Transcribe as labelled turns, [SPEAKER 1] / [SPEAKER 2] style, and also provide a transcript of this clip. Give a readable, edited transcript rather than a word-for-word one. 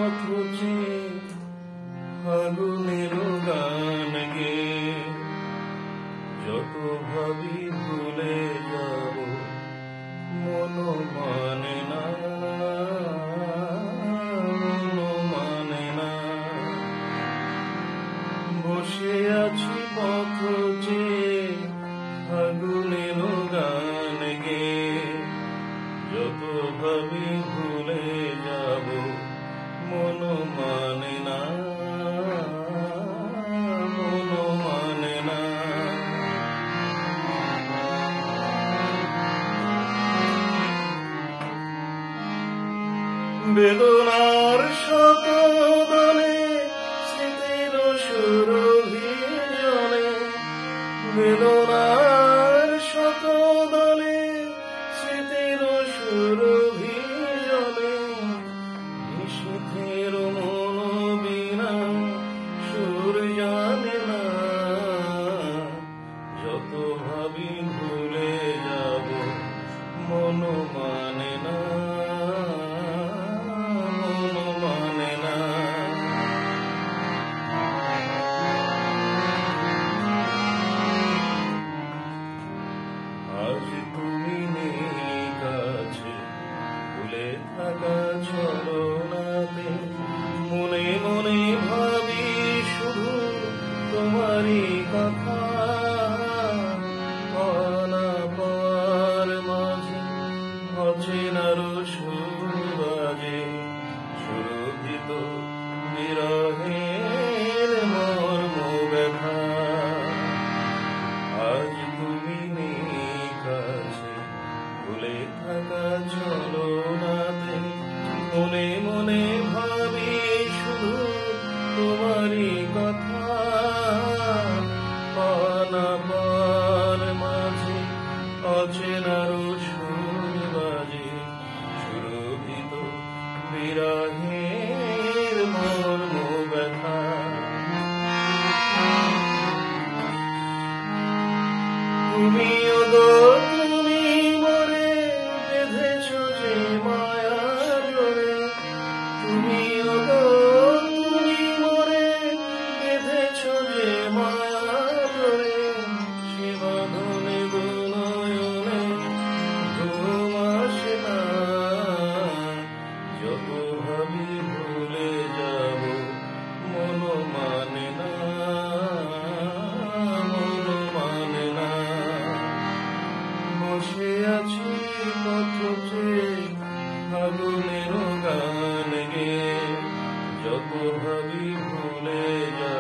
[SPEAKER 1] পথে ফাগুনের গান গে যত ভাবি ভুলে যাব মন মানে না, মন মানে না। বসে আছি পথে ফাগুনের গান গে যত ভাবি ভুলে যাব মন মানে না, মন মানে না। বেদনার শত দলে স্মৃতির সুরভি জলে, বেদনার শত দলে স্মৃতির সুরভি জলে, নিশীথের মন বিনা সুর জানে না। যত ভাবি ভুলে যাব মন মানে না, মন মানে না। আজ তুমি নেই কাছে, ভুলে থাকা ছলনাতে মনে মনে ভাবি শুধু তোমারই কথা। অনাপার মাঝে অচেনার সুর বাজে, সুরভিত বিরহের মর্ম ব্যথা। আজ তুমি নেই কাছে, ভুলে থাকা ছলনাতে মনে মনে ভাবি শুধু তোমারই কথা। অনাপার মাঝে অচেনার সুর বাজে, সুরভিত বিরহের মর্ম ব্যথা। তুমিও গো তুমি মরে বেঁধেছ যে মায়ার ডোরে, তুমিও গো তুমি মরে বেঁধেছ যে মায়ার ডোরে। সে বাঁধনে গো নয়নে ঘুম আসে না, যত ভাবি ভুলে যাব মন মানে না, মন মানে না। বসে আছি পথে ফাগুনের গান গে যত ভাবি ভুলে যাব